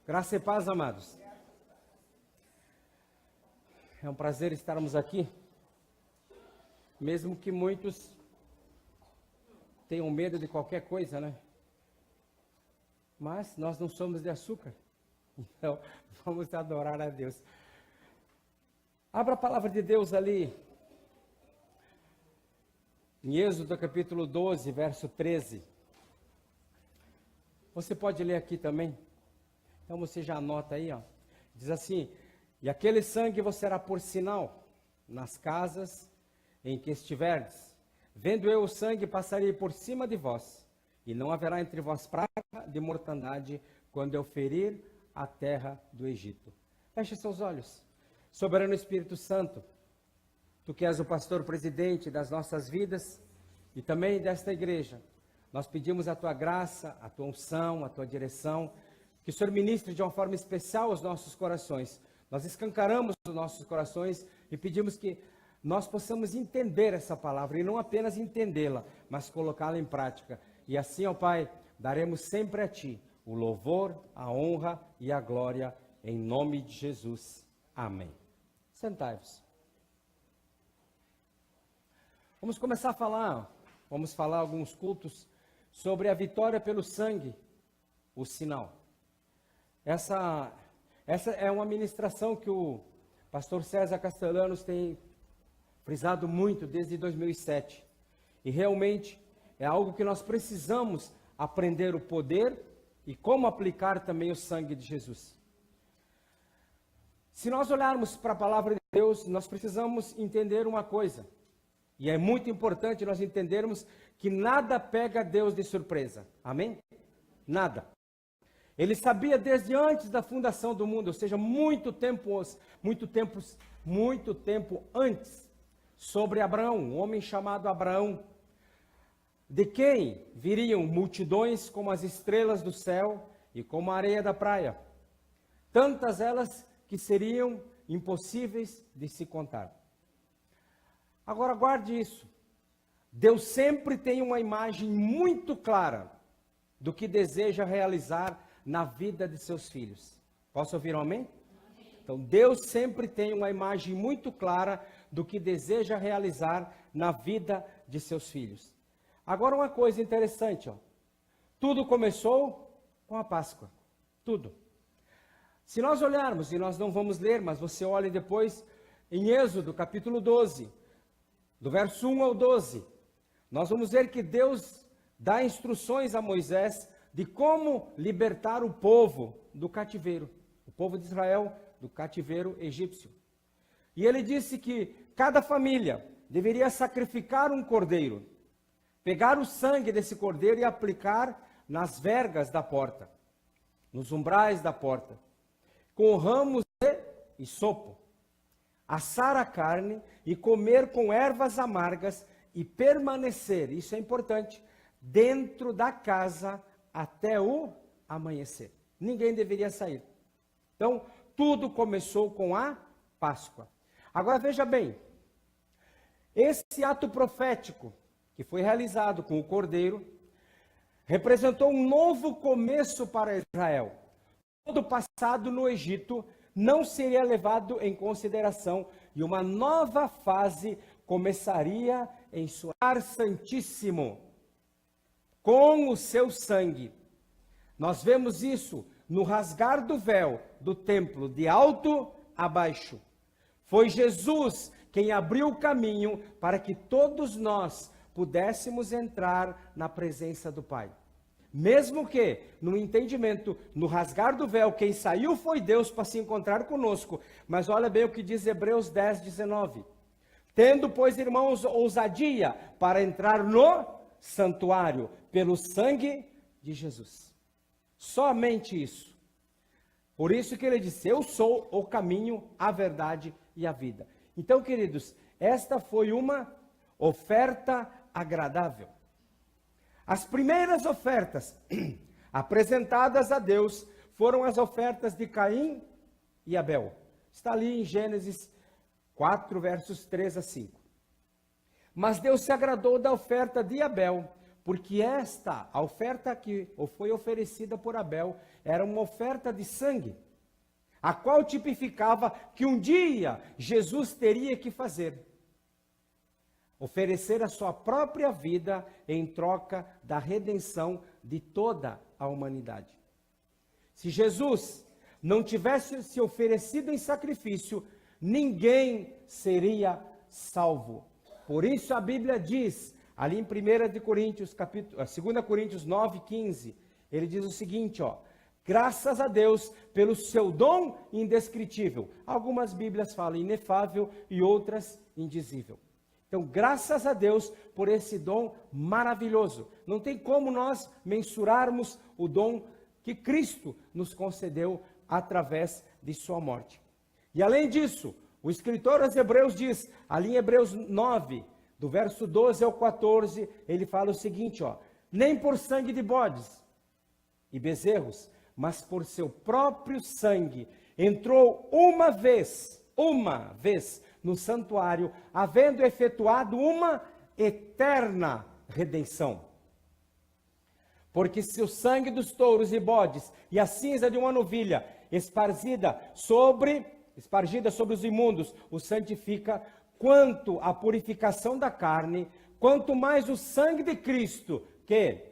Graça e paz, amados. É um prazer estarmos aqui, mesmo que muitos tenham medo de qualquer coisa, né? Mas nós não somos de açúcar, então vamos adorar a Deus. Abra a palavra de Deus ali, em Êxodo capítulo 12, verso 13. Você pode ler aqui também? Então você já anota aí, ó. Diz assim: e aquele sangue vos será por sinal nas casas em que estiverdes. Vendo eu o sangue, passarei por cima de vós, e não haverá entre vós praga de mortandade, quando eu ferir a terra do Egito. Feche seus olhos. Soberano Espírito Santo, Tu que és o pastor presidente das nossas vidas e também desta igreja, nós pedimos a Tua graça, a Tua unção, a Tua direção, que o Senhor ministre de uma forma especial os nossos corações. Nós escancaramos os nossos corações e pedimos que nós possamos entender essa palavra, e não apenas entendê-la, mas colocá-la em prática. E assim, ó Pai, daremos sempre a Ti o louvor, a honra e a glória, em nome de Jesus. Amém. Sentai-vos. Vamos começar a falar, alguns cultos sobre a vitória pelo sangue, o sinal. Essa é uma ministração que o pastor César Castellanos tem frisado muito desde 2007. E realmente é algo que nós precisamos aprender o poder e como aplicar também o sangue de Jesus. Se nós olharmos para a palavra de Deus, nós precisamos entender uma coisa. E é muito importante nós entendermos que nada pega Deus de surpresa. Amém? Nada. Ele sabia desde antes da fundação do mundo, ou seja, muito tempo antes, sobre Abraão, um homem chamado Abraão, de quem viriam multidões como as estrelas do céu e como a areia da praia, tantas elas que seriam impossíveis de se contar. Agora guarde isso, Deus sempre tem uma imagem muito clara do que deseja realizar na vida de seus filhos. Posso ouvir um amém? Então, Deus sempre tem uma imagem muito clara do que deseja realizar na vida de seus filhos. Agora, uma coisa interessante, ó. Tudo começou com a Páscoa. Tudo. Se nós olharmos, e nós não vamos ler, mas você olhe depois, em Êxodo, capítulo 12, do verso 1 ao 12, nós vamos ver que Deus dá instruções a Moisés de como libertar o povo do cativeiro, o povo de Israel do cativeiro egípcio. E ele disse que cada família deveria sacrificar um cordeiro, pegar o sangue desse cordeiro e aplicar nas vergas da porta, nos umbrais da porta, com ramos de hisopo, assar a carne e comer com ervas amargas e permanecer, isso é importante, dentro da casa até o amanhecer. Ninguém deveria sair. Então, tudo começou com a Páscoa. Agora veja bem, esse ato profético que foi realizado com o cordeiro representou um novo começo para Israel. Todo o passado no Egito não seria levado em consideração e uma nova fase começaria em seu Lugar Santíssimo, com o seu sangue. Nós vemos isso no rasgar do véu do templo, de alto a baixo. Foi Jesus quem abriu o caminho para que todos nós pudéssemos entrar na presença do Pai. Mesmo que, no entendimento, no rasgar do véu, quem saiu foi Deus para se encontrar conosco. Mas olha bem o que diz Hebreus 10, 19. Tendo, pois, irmãos, ousadia para entrar no santuário, pelo sangue de Jesus. Somente isso. Por isso que ele disse: eu sou o caminho, a verdade e a vida. Então, queridos, esta foi uma oferta agradável. As primeiras ofertas apresentadas a Deus foram as ofertas de Caim e Abel. Está ali em Gênesis 4, versos 3 a 5. Mas Deus se agradou da oferta de Abel, porque a oferta que foi oferecida por Abel, era uma oferta de sangue, a qual tipificava que um dia Jesus teria que fazer. Oferecer a sua própria vida em troca da redenção de toda a humanidade. Se Jesus não tivesse se oferecido em sacrifício, ninguém seria salvo. Por isso a Bíblia diz, ali em 2 Coríntios 9:15, ele diz o seguinte, graças a Deus pelo seu dom indescritível. Algumas Bíblias falam inefável e outras indizível. Então, graças a Deus por esse dom maravilhoso. Não tem como nós mensurarmos o dom que Cristo nos concedeu através de sua morte. E além disso, o escritor aos Hebreus diz, ali em Hebreus 9, do verso 12 ao 14, ele fala o seguinte, nem por sangue de bodes e bezerros, mas por seu próprio sangue, entrou uma vez no santuário, havendo efetuado uma eterna redenção. Porque se o sangue dos touros e bodes e a cinza de uma novilha espargida sobre os imundos os santifica, quanto à purificação da carne, quanto mais o sangue de Cristo, que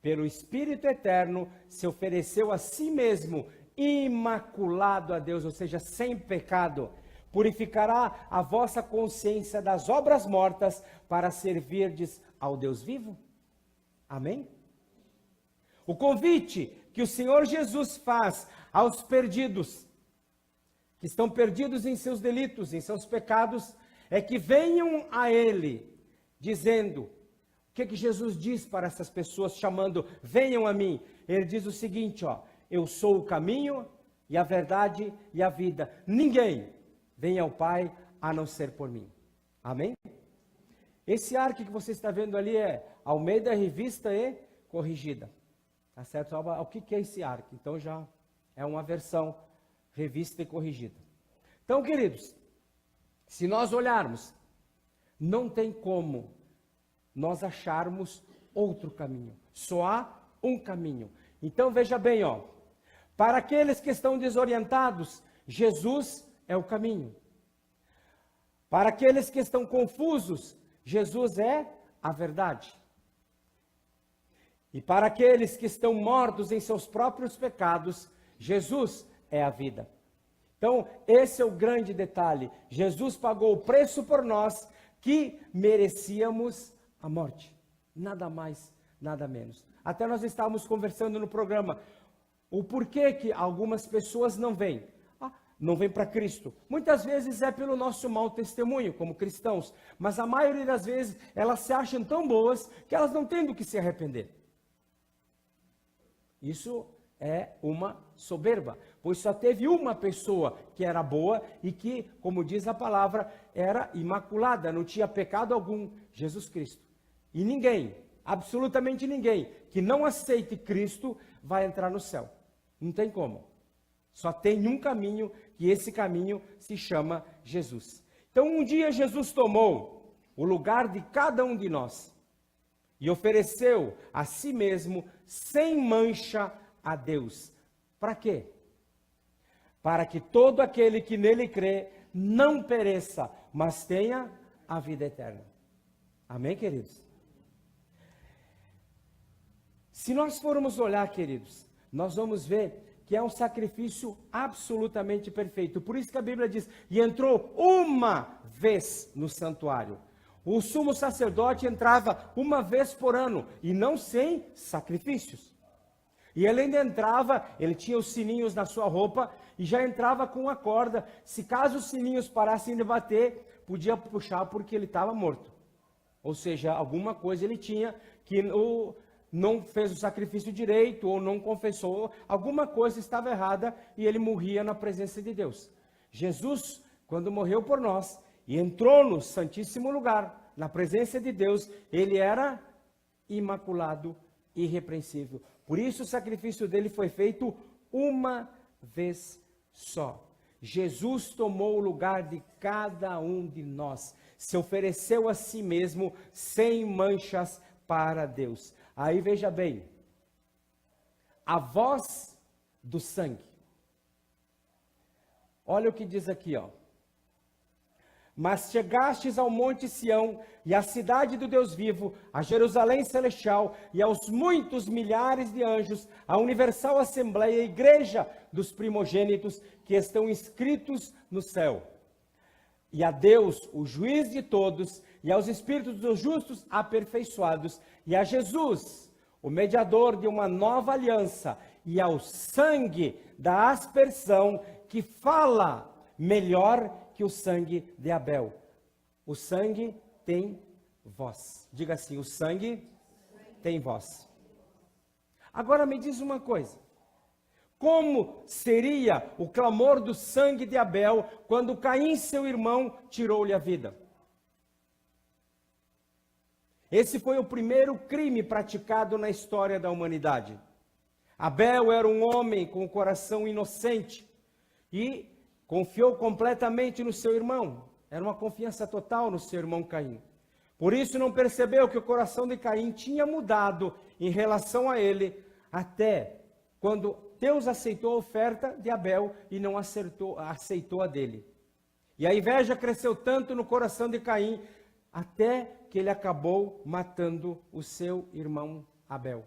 pelo Espírito eterno se ofereceu a si mesmo, imaculado a Deus, ou seja, sem pecado, purificará a vossa consciência das obras mortas para servirdes ao Deus vivo? Amém? O convite que o Senhor Jesus faz aos perdidos, que estão perdidos em seus delitos, em seus pecados, é que venham a Ele, dizendo, o que Jesus diz para essas pessoas, chamando, venham a mim? Ele diz o seguinte, eu sou o caminho e a verdade e a vida. Ninguém vem ao Pai a não ser por mim. Amém? Esse arco que você está vendo ali é Almeida Revista e Corrigida. Tá certo? O que é esse arco? Então já é uma versão revista e corrigida. Então, queridos, se nós olharmos, não tem como nós acharmos outro caminho. Só há um caminho. Então veja bem, para aqueles que estão desorientados, Jesus é o caminho. Para aqueles que estão confusos, Jesus é a verdade. E para aqueles que estão mortos em seus próprios pecados, Jesus é a vida. Então, esse é o grande detalhe. Jesus pagou o preço por nós que merecíamos a morte. Nada mais, nada menos. Até nós estávamos conversando no programa o porquê que algumas pessoas não vêm. Não vêm para Cristo. Muitas vezes é pelo nosso mau testemunho como cristãos, mas a maioria das vezes elas se acham tão boas que elas não têm do que se arrepender. Isso é uma soberba, pois só teve uma pessoa que era boa e que, como diz a palavra, era imaculada, não tinha pecado algum, Jesus Cristo. E ninguém, absolutamente ninguém, que não aceite Cristo vai entrar no céu. Não tem como. Só tem um caminho, e esse caminho se chama Jesus. Então um dia Jesus tomou o lugar de cada um de nós e ofereceu a si mesmo sem mancha a Deus. Para quê? Para que todo aquele que nele crê não pereça, mas tenha a vida eterna. Amém, queridos? Se nós formos olhar, queridos, nós vamos ver que é um sacrifício absolutamente perfeito. Por isso que a Bíblia diz, e entrou uma vez no santuário. O sumo sacerdote entrava uma vez por ano, e não sem sacrifícios. E ele ainda entrava, ele tinha os sininhos na sua roupa, e já entrava com a corda. Se caso os sininhos parassem de bater, podia puxar porque ele estava morto. Ou seja, alguma coisa ele tinha que não fez o sacrifício direito, ou não confessou, alguma coisa estava errada, e ele morria na presença de Deus. Jesus, quando morreu por nós, e entrou no santíssimo lugar, na presença de Deus, ele era imaculado, irrepreensível. Por isso o sacrifício dele foi feito uma vez só. Jesus tomou o lugar de cada um de nós, se ofereceu a si mesmo sem manchas para Deus. Aí veja bem, a voz do sangue. Olha o que diz aqui, ó. Mas chegastes ao monte Sião, e à cidade do Deus vivo, a Jerusalém celestial, e aos muitos milhares de anjos, a universal assembleia, a igreja dos primogênitos, que estão inscritos no céu. E a Deus, o juiz de todos, e aos espíritos dos justos aperfeiçoados, e a Jesus, o mediador de uma nova aliança, e ao sangue da aspersão, que fala melhor que o sangue de Abel. O sangue tem voz. Diga assim, o sangue tem voz. Agora me diz uma coisa. Como seria o clamor do sangue de Abel quando Caim, seu irmão, tirou-lhe a vida? Esse foi o primeiro crime praticado na história da humanidade. Abel era um homem com o coração inocente e confiou completamente no seu irmão. Era uma confiança total no seu irmão Caim. Por isso não percebeu que o coração de Caim tinha mudado em relação a ele, até quando Deus aceitou a oferta de Abel e não aceitou a dele. E a inveja cresceu tanto no coração de Caim, até que ele acabou matando o seu irmão Abel.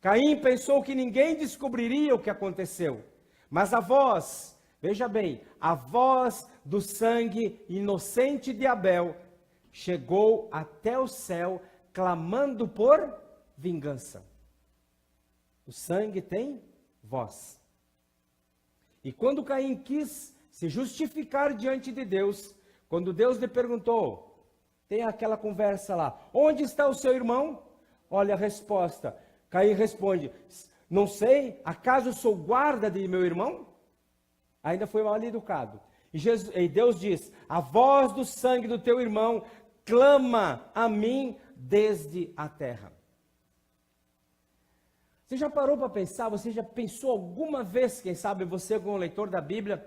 Caim pensou que ninguém descobriria o que aconteceu, mas a voz, veja bem, a voz do sangue inocente de Abel chegou até o céu, clamando por vingança. O sangue tem voz. E quando Caim quis se justificar diante de Deus, quando Deus lhe perguntou, tem aquela conversa lá, onde está o seu irmão? Olha a resposta. Caim responde, não sei, acaso sou guarda de meu irmão? Ainda foi mal educado. E Deus diz, a voz do sangue do teu irmão clama a mim desde a terra. Você já parou para pensar, você já pensou alguma vez, quem sabe você como leitor da Bíblia,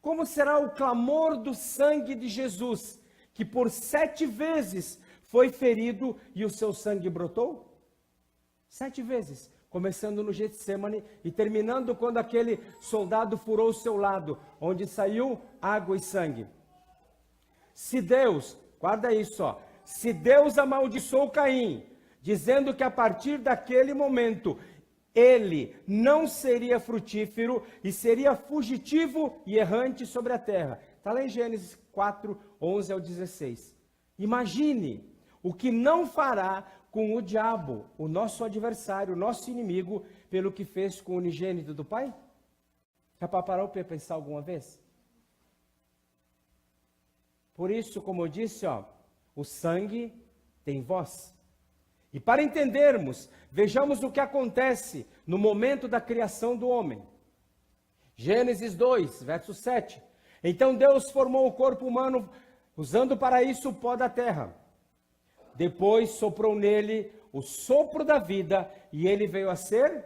como será o clamor do sangue de Jesus, que por 7 vezes foi ferido e o seu sangue brotou? 7 vezes, começando no Getsemane e terminando quando aquele soldado furou o seu lado, onde saiu água e sangue. Se Deus, guarda isso, ó, se Deus amaldiçoou Caim, dizendo que a partir daquele momento ele não seria frutífero e seria fugitivo e errante sobre a terra. Está lá em Gênesis 4, 11 ao 16. Imagine o que não fará com o diabo, o nosso adversário, o nosso inimigo, pelo que fez com o unigênito do Pai? Já parou para pensar alguma vez? Por isso, como eu disse, ó, o sangue tem voz. E para entendermos, vejamos o que acontece no momento da criação do homem. Gênesis 2, verso 7. Então Deus formou o corpo humano, usando para isso o pó da terra. Depois soprou nele o sopro da vida, e ele veio a ser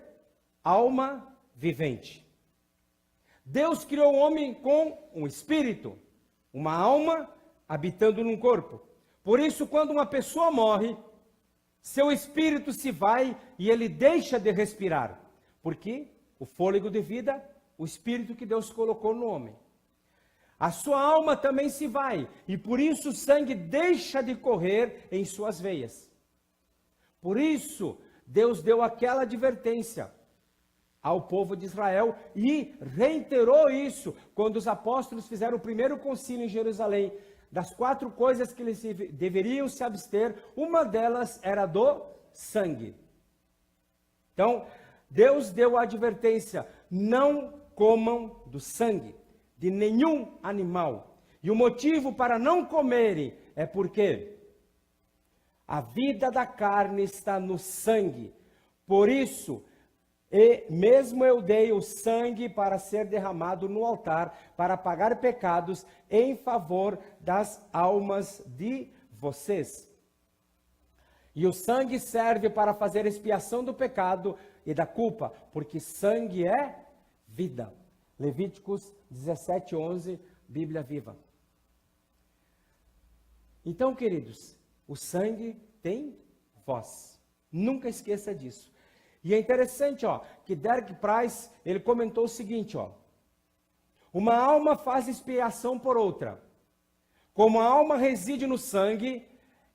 alma vivente. Deus criou o homem com um espírito, uma alma habitando num corpo. Por isso, quando uma pessoa morre, seu espírito se vai e ele deixa de respirar. Porque o fôlego de vida, o espírito que Deus colocou no homem. A sua alma também se vai, e por isso o sangue deixa de correr em suas veias. Por isso, Deus deu aquela advertência ao povo de Israel e reiterou isso quando os apóstolos fizeram o primeiro concílio em Jerusalém. Das 4 coisas que eles deveriam se abster, uma delas era do sangue. Então, Deus deu a advertência, não comam do sangue de nenhum animal. E o motivo para não comerem é porque a vida da carne está no sangue. Por isso, mesmo eu dei o sangue para ser derramado no altar, para pagar pecados em favor das almas de vocês. E o sangue serve para fazer expiação do pecado e da culpa, porque sangue é vida. Levíticos 17, 11, Bíblia Viva. Então, queridos, o sangue tem voz. Nunca esqueça disso. E é interessante, que Derek Price, ele comentou o seguinte, uma alma faz expiação por outra. Como a alma reside no sangue,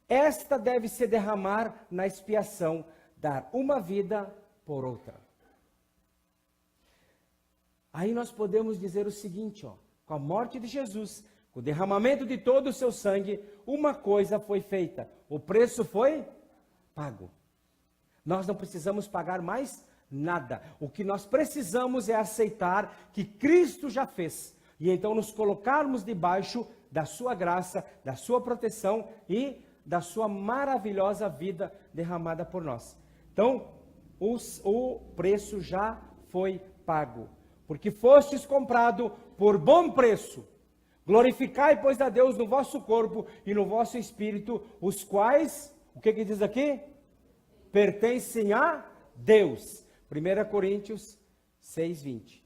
esta deve se derramar na expiação, dar uma vida por outra. Aí nós podemos dizer o seguinte, com a morte de Jesus, com o derramamento de todo o seu sangue, uma coisa foi feita, o preço foi pago. Nós não precisamos pagar mais nada. O que nós precisamos é aceitar que Cristo já fez. E então nos colocarmos debaixo da sua graça, da sua proteção e da sua maravilhosa vida derramada por nós. Então, o preço já foi pago. Porque fostes comprado por bom preço. Glorificai, pois, a Deus no vosso corpo e no vosso espírito, os quais, o que diz aqui? Pertencem a Deus. 1 Coríntios 6:20.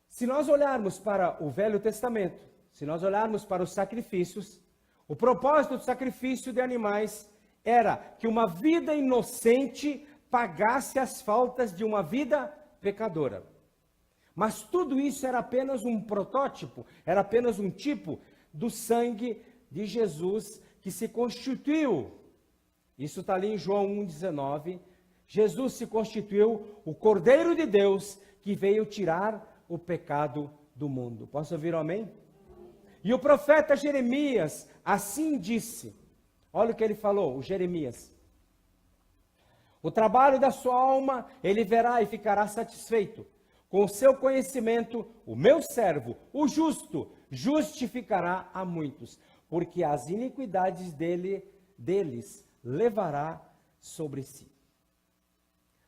Se nós olharmos para o Velho Testamento, se nós olharmos para os sacrifícios, o propósito do sacrifício de animais era que uma vida inocente pagasse as faltas de uma vida pecadora. Mas tudo isso era apenas um protótipo, era apenas um tipo do sangue de Jesus que se constituiu. Isso está ali em João 1,19. Jesus se constituiu o Cordeiro de Deus que veio tirar o pecado do mundo. Posso ouvir um amém? E o profeta Jeremias assim disse. Olha o que ele falou, o Jeremias. O trabalho da sua alma ele verá e ficará satisfeito. Com o seu conhecimento, o meu servo, o justo, justificará a muitos, porque as iniquidades deles levará sobre si.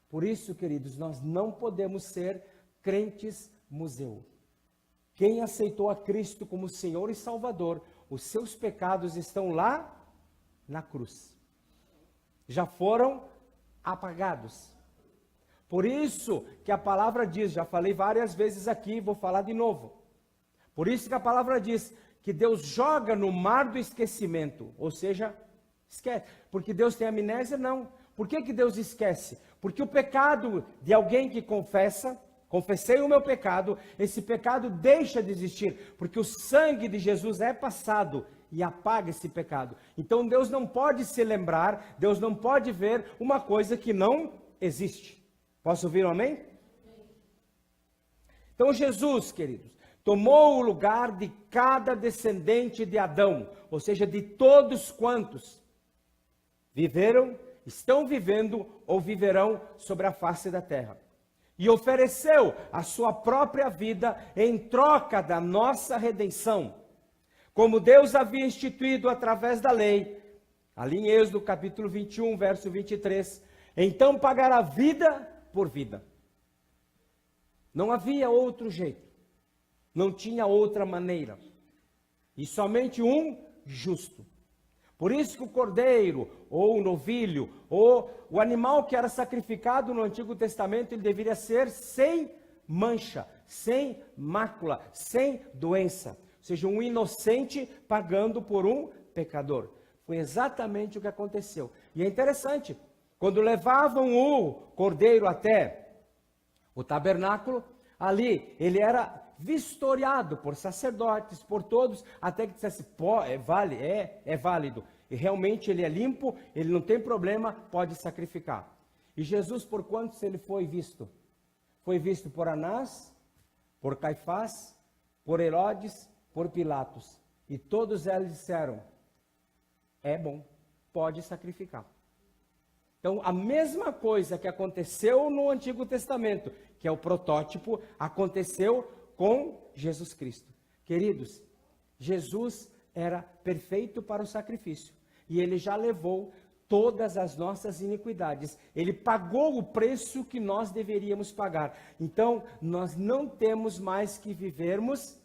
Por isso, queridos, nós não podemos ser crentes museu. Quem aceitou a Cristo como Senhor e Salvador, os seus pecados estão lá na cruz. Já foram apagados. Por isso que a palavra diz, já falei várias vezes aqui, vou falar de novo. Por isso que a palavra diz que Deus joga no mar do esquecimento, ou seja, esquece. Porque Deus tem amnésia? Não. Por que Deus esquece? Porque o pecado de alguém que confessa, confessei o meu pecado, esse pecado deixa de existir, porque o sangue de Jesus é passado e apaga esse pecado. Então Deus não pode se lembrar, Deus não pode ver uma coisa que não existe. Posso ouvir um amém? Então Jesus, queridos, tomou o lugar de cada descendente de Adão, ou seja, de todos quantos viveram, estão vivendo ou viverão sobre a face da terra. E ofereceu a sua própria vida em troca da nossa redenção, como Deus havia instituído através da lei, ali em Êxodo capítulo 21, verso 23, então pagará vida por vida. Não havia outro jeito, não tinha outra maneira, e somente um justo. Por isso que o cordeiro, ou o novilho, ou o animal que era sacrificado no Antigo Testamento, ele deveria ser sem mancha, sem mácula, sem doença. Ou seja, um inocente pagando por um pecador. Foi exatamente o que aconteceu. E é interessante, quando levavam o cordeiro até o tabernáculo, ali ele era vistoriado por sacerdotes, por todos, até que dissesse, é válido. E realmente ele é limpo, ele não tem problema, pode sacrificar. E Jesus, por quantos ele foi visto? Foi visto por Anás, por Caifás, por Herodes, por Pilatos. E todos eles disseram, é bom, pode sacrificar. Então, a mesma coisa que aconteceu no Antigo Testamento, que é o protótipo, aconteceu com Jesus Cristo. Queridos, Jesus era perfeito para o sacrifício. E ele já levou todas as nossas iniquidades. Ele pagou o preço que nós deveríamos pagar. Então, nós não temos mais que vivermos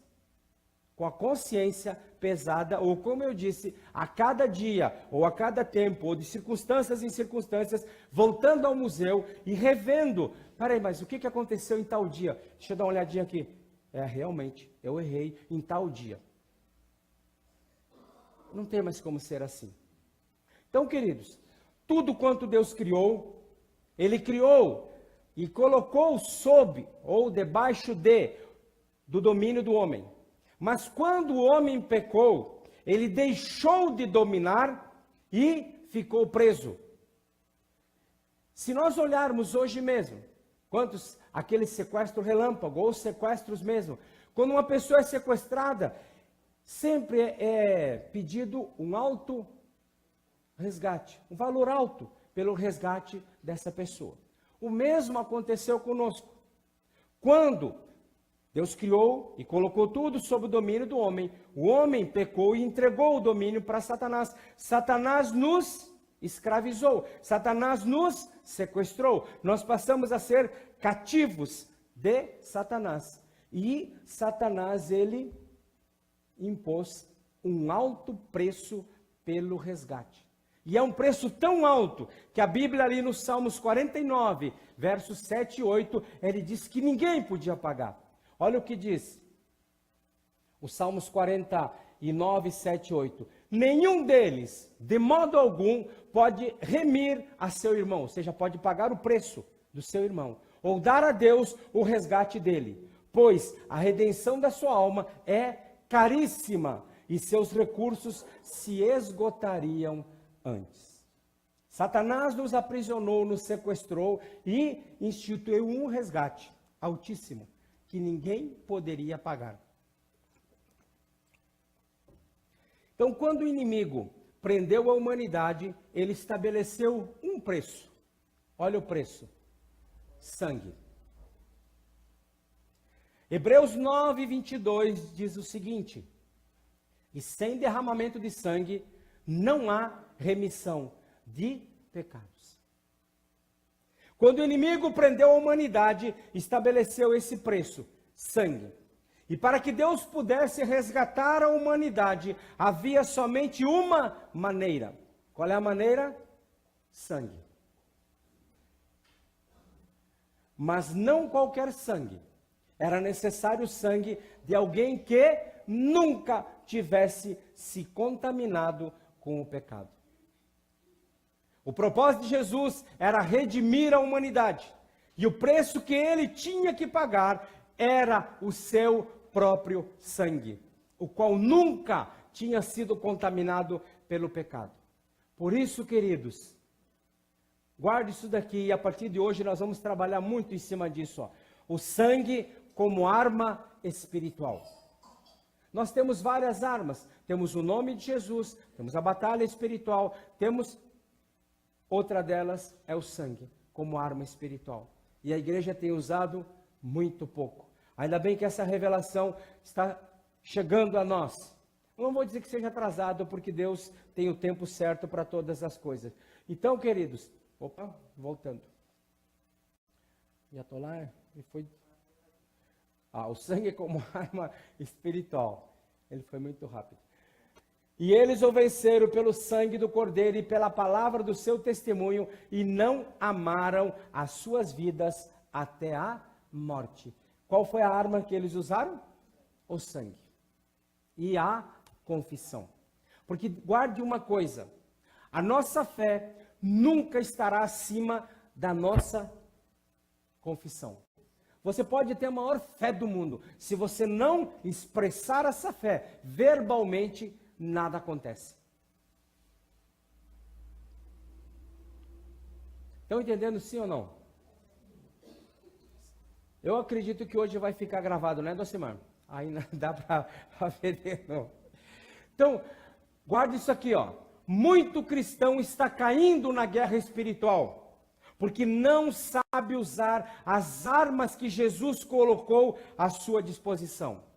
com a consciência pesada, ou como eu disse, a cada dia, ou a cada tempo, ou de circunstâncias em circunstâncias, voltando ao museu e revendo. Peraí, mas o que aconteceu em tal dia? Deixa eu dar uma olhadinha aqui. Realmente, eu errei em tal dia. Não tem mais como ser assim. Então, queridos, tudo quanto Deus criou, Ele criou e colocou sob ou debaixo do domínio do homem. Mas quando o homem pecou, ele deixou de dominar e ficou preso. Se nós olharmos hoje mesmo, aquele sequestro relâmpago ou sequestros mesmo, quando uma pessoa é sequestrada, sempre é pedido um alto resgate, um valor alto pelo resgate dessa pessoa. O mesmo aconteceu conosco. Quando Deus criou e colocou tudo sob o domínio do homem, o homem pecou e entregou o domínio para Satanás. Satanás nos escravizou, Satanás nos sequestrou. Nós passamos a ser cativos de Satanás. E Satanás, ele impôs um alto preço pelo resgate. E é um preço tão alto que a Bíblia ali no Salmos 49, versos 7 e 8, ele diz que ninguém podia pagar. Olha o que diz o Salmos 49, 7 e 8. Nenhum deles, de modo algum, pode remir a seu irmão, ou seja, pode pagar o preço do seu irmão, ou dar a Deus o resgate dele, pois a redenção da sua alma é caríssima e seus recursos se esgotariam antes. Satanás nos aprisionou, nos sequestrou e instituiu um resgate altíssimo que ninguém poderia pagar. Então, quando o inimigo prendeu a humanidade, ele estabeleceu um preço. Olha o preço: sangue. Hebreus 9, 22 diz o seguinte: e sem derramamento de sangue não há remissão de pecados. Quando o inimigo prendeu a humanidade, estabeleceu esse preço: sangue. E para que Deus pudesse resgatar a humanidade, havia somente uma maneira. Qual é a maneira? Sangue. Mas não qualquer sangue. Era necessário o sangue de alguém que nunca tivesse se contaminado com o pecado. O propósito de Jesus era redimir a humanidade. E o preço que ele tinha que pagar era o seu próprio sangue, o qual nunca tinha sido contaminado pelo pecado. Por isso, queridos, guarde isso daqui e a partir de hoje nós vamos trabalhar muito em cima disso. Ó. O sangue como arma espiritual. Nós temos várias armas. Temos o nome de Jesus, temos a batalha espiritual, temos outra delas é o sangue como arma espiritual. E a igreja tem usado muito pouco. Ainda bem que essa revelação está chegando a nós. Eu não vou dizer que seja atrasado, porque Deus tem o tempo certo para todas as coisas. Então, queridos, voltando. Já estou lá e foi... o sangue como arma espiritual. Ele foi muito rápido. E eles o venceram pelo sangue do Cordeiro e pela palavra do seu testemunho, e não amaram as suas vidas até a morte. Qual foi a arma que eles usaram? O sangue. E a confissão. Porque guarde uma coisa: a nossa fé nunca estará acima da nossa confissão. Você pode ter a maior fé do mundo. Se você não expressar essa fé verbalmente, nada acontece. Estão entendendo sim ou não? Eu acredito que hoje vai ficar gravado, né, Docimar? Aí não dá para ver, não. Então, guarde isso aqui, ó. Muito cristão está caindo na guerra espiritual, porque não sabe usar as armas que Jesus colocou à sua disposição.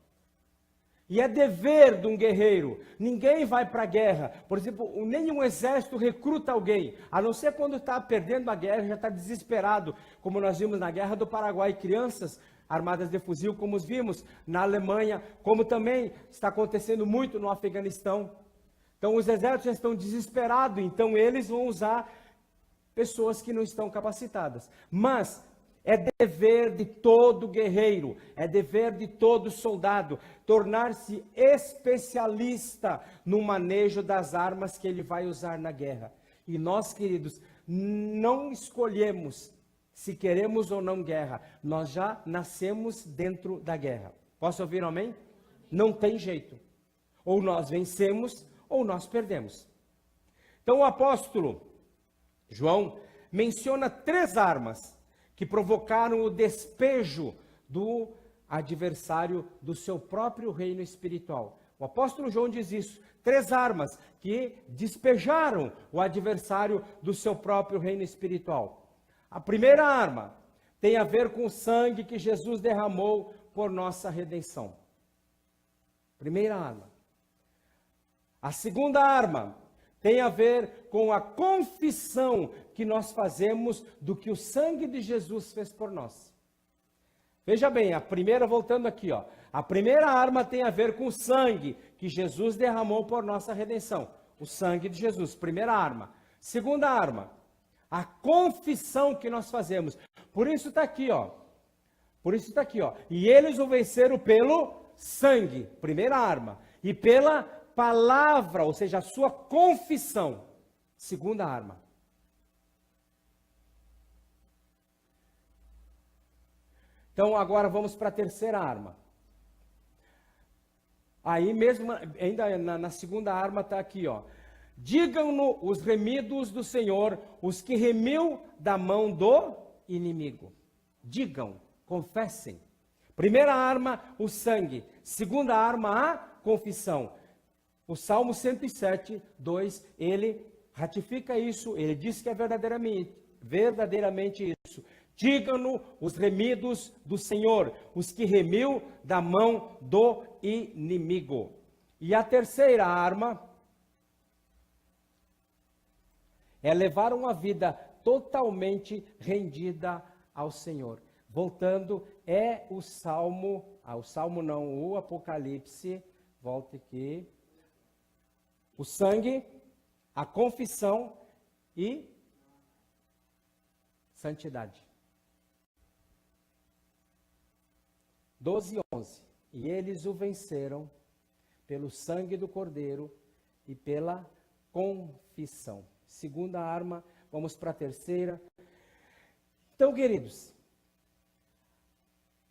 E é dever de um guerreiro. Ninguém vai para a guerra. Por exemplo, nenhum exército recruta alguém. A não ser quando está perdendo a guerra, já está desesperado. Como nós vimos na Guerra do Paraguai, crianças armadas de fuzil, como vimos na Alemanha, como também está acontecendo muito no Afeganistão. Então os exércitos já estão desesperados, então eles vão usar pessoas que não estão capacitadas. Mas é dever de todo guerreiro, é dever de todo soldado, tornar-se especialista no manejo das armas que ele vai usar na guerra. E nós, queridos, não escolhemos se queremos ou não guerra. Nós já nascemos dentro da guerra. Posso ouvir um amém? Não tem jeito. Ou nós vencemos ou nós perdemos. Então o apóstolo João menciona 3 armas que provocaram o despejo do adversário do seu próprio reino espiritual. O apóstolo João diz isso, 3 armas que despejaram o adversário do seu próprio reino espiritual. A primeira arma tem a ver com o sangue que Jesus derramou por nossa redenção. Primeira arma. A segunda arma tem a ver com a confissão que nós fazemos do que o sangue de Jesus fez por nós. Veja bem, a primeira, voltando aqui, ó. A primeira arma tem a ver com o sangue que Jesus derramou por nossa redenção. O sangue de Jesus, primeira arma. Segunda arma, a confissão que nós fazemos. Por isso está aqui, ó. Por isso está aqui, ó. E eles o venceram pelo sangue, primeira arma. E pela palavra, ou seja, a sua confissão, segunda arma. Então agora vamos para a terceira arma. Aí mesmo, ainda na segunda arma está aqui, ó. Digam-no os remidos do Senhor, os que remiu da mão do inimigo. Digam, confessem. Primeira arma, o sangue. Segunda arma, a confissão. O Salmo 107, 2, ele ratifica isso, ele diz que é verdadeiramente isso. Digam-no os remidos do Senhor, os que remiu da mão do inimigo. E a terceira arma é levar uma vida totalmente rendida ao Senhor. Voltando, é o o Apocalipse, volte aqui. O sangue, a confissão e santidade. 12 e 11. E eles o venceram pelo sangue do Cordeiro e pela confissão. Segunda arma, vamos para a terceira. Então, queridos,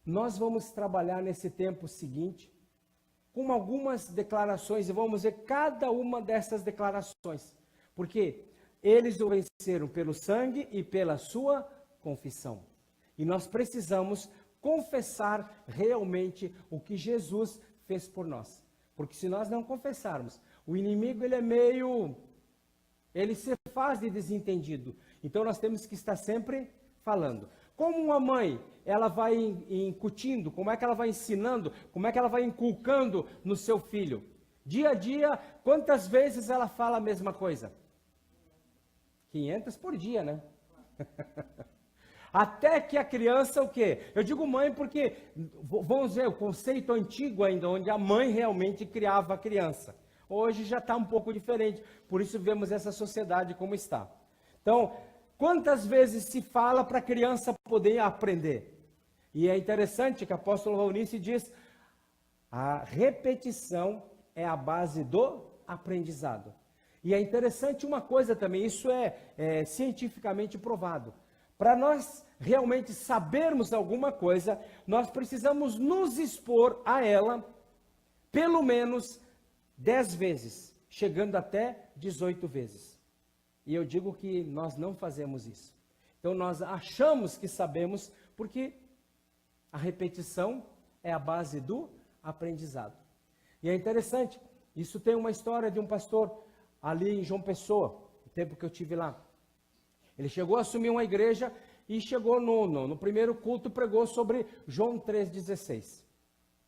nós vamos trabalhar nesse tempo seguinte com algumas declarações, e vamos ver cada uma dessas declarações, porque eles o venceram pelo sangue e pela sua confissão. E nós precisamos confessar realmente o que Jesus fez por nós. Porque se nós não confessarmos, o inimigo ele se faz de desentendido. Então nós temos que estar sempre falando. Como uma mãe, ela vai incutindo, como é que ela vai ensinando, como é que ela vai inculcando no seu filho? Dia a dia, quantas vezes ela fala a mesma coisa? 500 por dia, né? Até que a criança, o quê? Eu digo mãe porque, vamos ver, o conceito antigo ainda, onde a mãe realmente criava a criança. Hoje já está um pouco diferente, por isso vemos essa sociedade como está. Então, quantas vezes se fala para a criança poder aprender? E é interessante que o apóstolo Raunice diz, a repetição é a base do aprendizado. E é interessante uma coisa também, isso é cientificamente provado. Para nós realmente sabermos alguma coisa, nós precisamos nos expor a ela pelo menos 10 vezes, chegando até 18 vezes. E eu digo que nós não fazemos isso. Então nós achamos que sabemos, porque a repetição é a base do aprendizado. E é interessante, isso tem uma história de um pastor ali em João Pessoa, no tempo que eu estive lá. Ele chegou a assumir uma igreja e chegou no primeiro culto, pregou sobre João 3,16.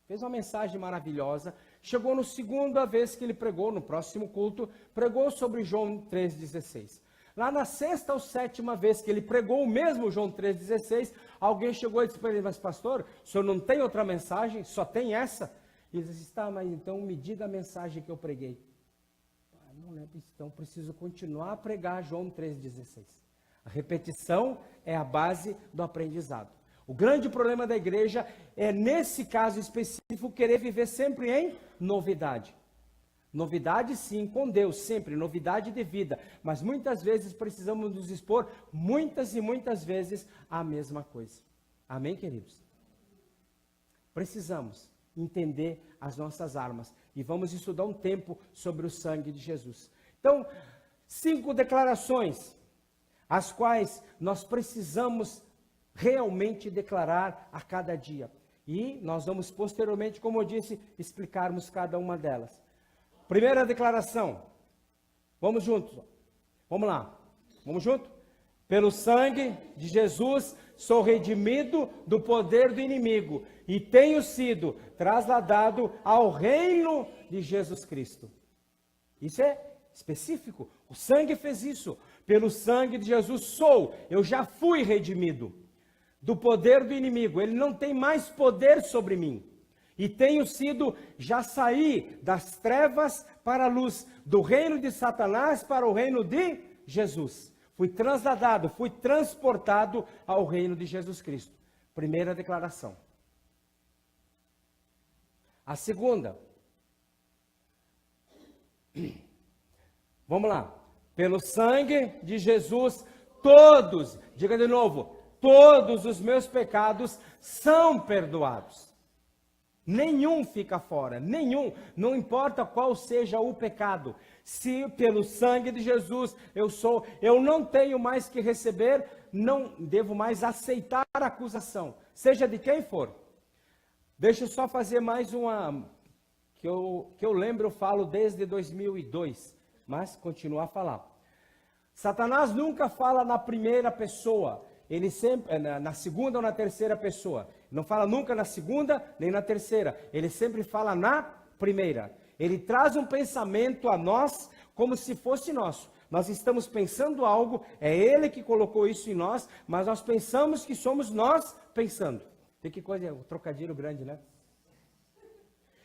Fez uma mensagem maravilhosa. Chegou no segunda vez que ele pregou, no próximo culto, pregou sobre João 3,16. Lá na sexta ou sétima vez que ele pregou o mesmo João 3,16, alguém chegou e disse para ele, mas pastor, o senhor não tem outra mensagem? Só tem essa? E ele disse, tá, mas então me diga a mensagem que eu preguei. Não lembro, então preciso continuar a pregar João 3,16. A repetição é a base do aprendizado. O grande problema da igreja é, nesse caso específico, querer viver sempre em novidade. Novidade sim, com Deus, sempre, novidade de vida. Mas muitas vezes precisamos nos expor, muitas e muitas vezes, à mesma coisa. Amém, queridos? Precisamos entender as nossas armas. E vamos estudar um tempo sobre o sangue de Jesus. Então, 5 declarações, as quais nós precisamos realmente declarar a cada dia. E nós vamos posteriormente, como eu disse, explicarmos cada uma delas. Primeira declaração. Vamos juntos. Vamos lá. Vamos junto? Pelo sangue de Jesus, sou redimido do poder do inimigo e tenho sido trasladado ao reino de Jesus Cristo. Isso é específico. O sangue fez isso. Pelo sangue de Jesus eu já fui redimido do poder do inimigo. Ele não tem mais poder sobre mim. E tenho sido, já saí das trevas para a luz, do reino de Satanás para o reino de Jesus. Fui trasladado, fui transportado ao reino de Jesus Cristo. Primeira declaração. A segunda. Vamos lá. Pelo sangue de Jesus, todos, diga de novo, todos os meus pecados são perdoados. Nenhum fica fora, nenhum, não importa qual seja o pecado. Se pelo sangue de Jesus eu não tenho mais que receber, não devo mais aceitar a acusação, seja de quem for. Deixa eu só fazer mais uma, que eu lembro, eu falo desde 2002, mas continuo a falar. Satanás nunca fala na primeira pessoa, ele sempre, na segunda ou na terceira pessoa. Não fala nunca na segunda, nem na terceira. Ele sempre fala na primeira. Ele traz um pensamento a nós como se fosse nosso. Nós estamos pensando algo, é Ele que colocou isso em nós, mas nós pensamos que somos nós pensando. Tem que coisa, um trocadilho grande, né?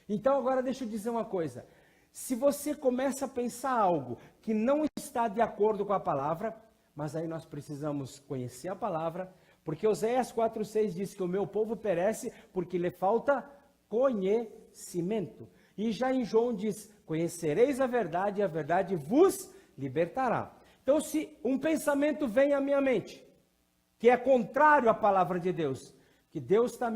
Então agora deixa eu dizer uma coisa. Se você começa a pensar algo que não está de acordo com a palavra, mas aí nós precisamos conhecer a palavra, porque Oséias 4,6 diz que o meu povo perece porque lhe falta conhecimento. E já em João diz, conhecereis a verdade e a verdade vos libertará. Então se um pensamento vem à minha mente, que é contrário à palavra de Deus, que Deus está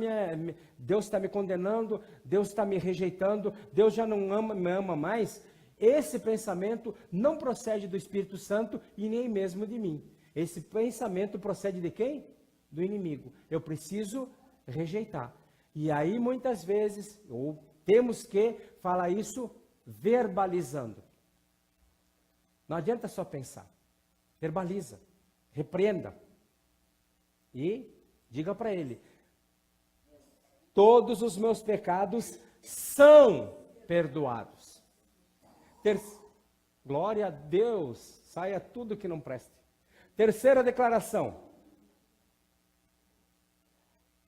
me condenando, Deus está me rejeitando, Deus já não me ama mais, esse pensamento não procede do Espírito Santo e nem mesmo de mim. Esse pensamento procede de quem? Do inimigo. Eu preciso rejeitar. E aí muitas vezes, ou temos que falar isso verbalizando. Não adianta só pensar. Verbaliza, repreenda. E diga para ele, todos os meus pecados são perdoados. Glória a Deus, saia tudo que não preste. Terceira declaração.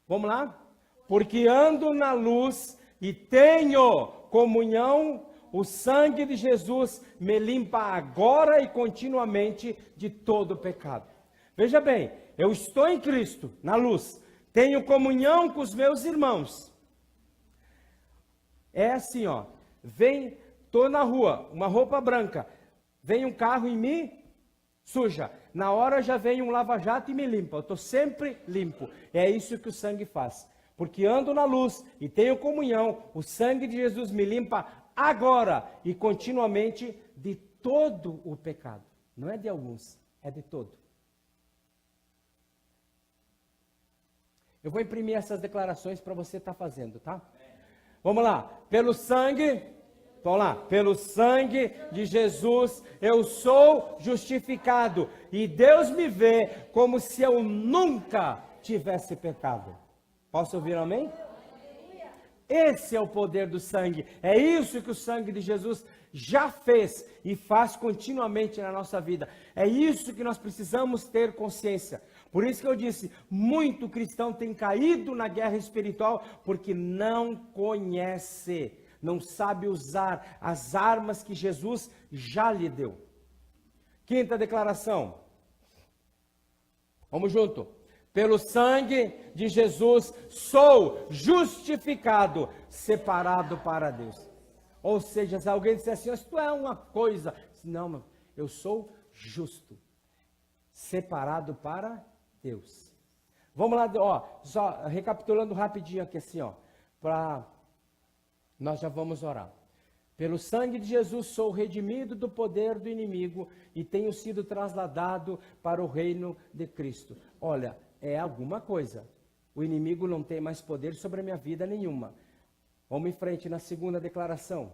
Vamos lá? Porque ando na luz e tenho comunhão, o sangue de Jesus me limpa agora e continuamente de todo pecado. Veja bem, eu estou em Cristo, na luz, tenho comunhão com os meus irmãos. É assim, ó, estou na rua, uma roupa branca, vem um carro e me suja. Na hora já vem um lava-jato e me limpa. Eu estou sempre limpo. É isso que o sangue faz. Porque ando na luz e tenho comunhão, o sangue de Jesus me limpa agora e continuamente de todo o pecado. Não é de alguns, é de todo. Eu vou imprimir essas declarações para você estar fazendo, tá? Vamos lá. Pelo sangue, vamos lá. Pelo sangue de Jesus eu sou justificado e Deus me vê como se eu nunca tivesse pecado. Posso ouvir amém? Esse é o poder do sangue. É isso que o sangue de Jesus já fez e faz continuamente na nossa vida. É isso que nós precisamos ter consciência. Por isso que eu disse, muito cristão tem caído na guerra espiritual porque não conhece, não sabe usar as armas que Jesus já lhe deu. Quinta declaração. Vamos junto. Pelo sangue de Jesus sou justificado, separado para Deus. Ou seja, se alguém disser assim, tu é uma coisa. Não, eu sou justo. Separado para Deus. Vamos lá, só recapitulando rapidinho aqui assim, nós já vamos orar. Pelo sangue de Jesus sou redimido do poder do inimigo e tenho sido trasladado para o reino de Cristo. Olha, é alguma coisa. O inimigo não tem mais poder sobre a minha vida nenhuma. Vamos em frente na segunda declaração.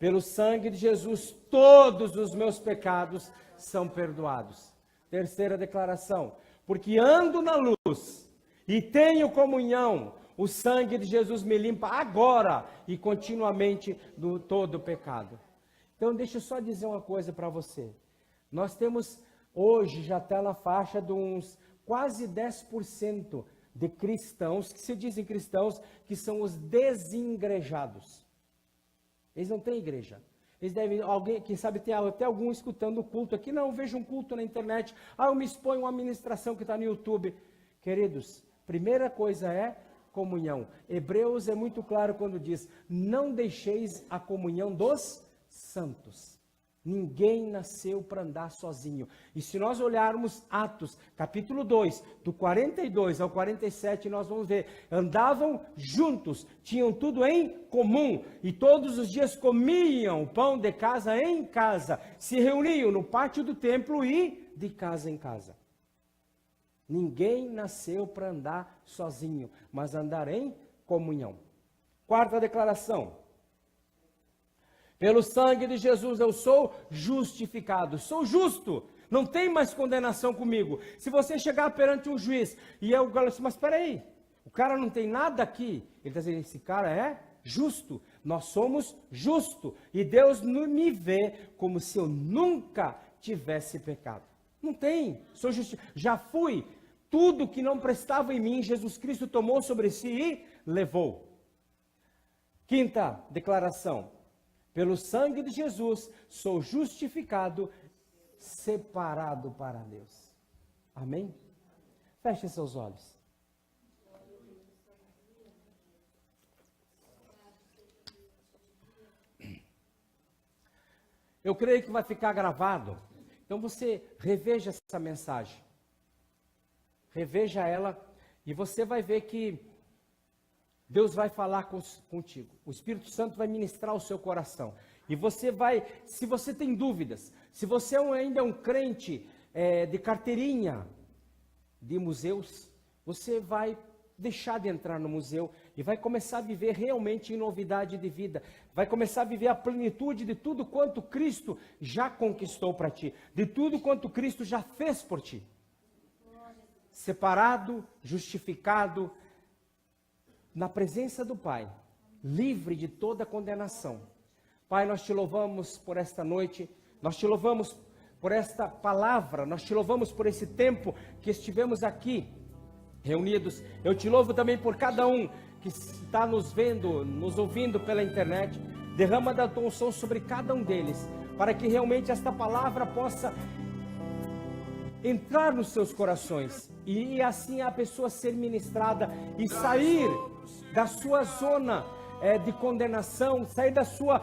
Pelo sangue de Jesus todos os meus pecados são perdoados. Terceira declaração. Porque ando na luz e tenho comunhão, o sangue de Jesus me limpa agora e continuamente do todo pecado. Então deixa eu só dizer uma coisa para você. Nós temos hoje já está na faixa de uns quase 10% de cristãos, que se dizem cristãos, que são os desigrejados. Eles não têm igreja. Eles devem, alguém, quem sabe tem até algum escutando o culto aqui. Não, vejo um culto na internet. Eu me exponho uma ministração que está no YouTube. Queridos, primeira coisa é comunhão. Hebreus é muito claro quando diz, não deixeis a comunhão dos santos. Ninguém nasceu para andar sozinho. E se nós olharmos Atos, capítulo 2, do 42 ao 47, nós vamos ver, andavam juntos, tinham tudo em comum, e todos os dias comiam pão de casa em casa, se reuniam no pátio do templo e de casa em casa. Ninguém nasceu para andar sozinho, mas andar em comunhão. Quarta declaração. Pelo sangue de Jesus eu sou justificado, sou justo, não tem mais condenação comigo. Se você chegar perante um juiz e eu falo assim, mas espera aí, o cara não tem nada aqui. Ele está dizendo, esse cara é justo, nós somos justos. E Deus não me vê como se eu nunca tivesse pecado. Não tem, sou justo, já fui. Tudo que não prestava em mim, Jesus Cristo tomou sobre si e levou. Quinta declaração. Pelo sangue de Jesus, sou justificado, separado para Deus. Amém? Feche seus olhos. Eu creio que vai ficar gravado. Então você reveja essa mensagem. Reveja ela e você vai ver que Deus vai falar contigo. O Espírito Santo vai ministrar o seu coração. E você vai, se você tem dúvidas, se você ainda é um crente de carteirinha de museus, você vai deixar de entrar no museu e vai começar a viver realmente em novidade de vida. Vai começar a viver a plenitude de tudo quanto Cristo já conquistou para ti. De tudo quanto Cristo já fez por ti. Separado, justificado, na presença do Pai, livre de toda condenação. Pai, nós te louvamos por esta noite, nós te louvamos por esta palavra, nós te louvamos por esse tempo que estivemos aqui reunidos. Eu te louvo também por cada um que está nos vendo, nos ouvindo pela internet. Derrama da tua unção sobre cada um deles, para que realmente esta palavra possa entrar nos seus corações e assim a pessoa ser ministrada e sair da sua zona de condenação, sair da sua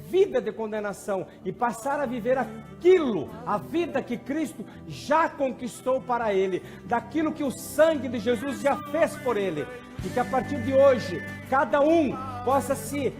vida de condenação e passar a viver aquilo, a vida que Cristo já conquistou para ele, daquilo que o sangue de Jesus já fez por ele, e que a partir de hoje cada um possa se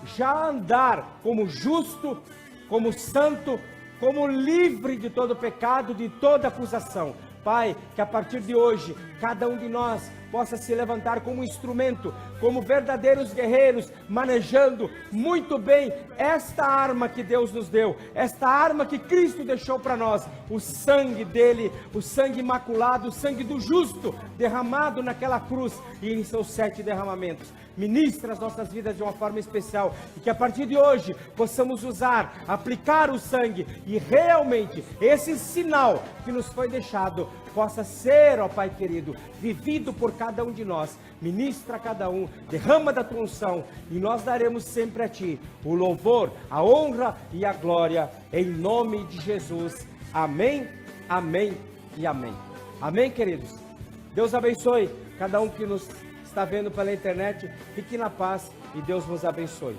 já andar como justo, como santo, como livre de todo pecado, de toda acusação. Pai, que a partir de hoje, cada um de nós possa se levantar como instrumento, como verdadeiros guerreiros, manejando muito bem esta arma que Deus nos deu, esta arma que Cristo deixou para nós, o sangue dele, o sangue imaculado, o sangue do justo, derramado naquela cruz e em seus 7 derramamentos. Ministra as nossas vidas de uma forma especial e que a partir de hoje possamos usar, aplicar o sangue e realmente esse sinal que nos foi deixado possa ser, ó Pai querido, vivido por cada um de nós. Ministra a cada um, derrama da tua unção e nós daremos sempre a Ti o louvor, a honra e a glória em nome de Jesus. Amém, amém e amém. Amém, queridos? Deus abençoe cada um que nos está vendo pela internet. Fique na paz e Deus vos abençoe.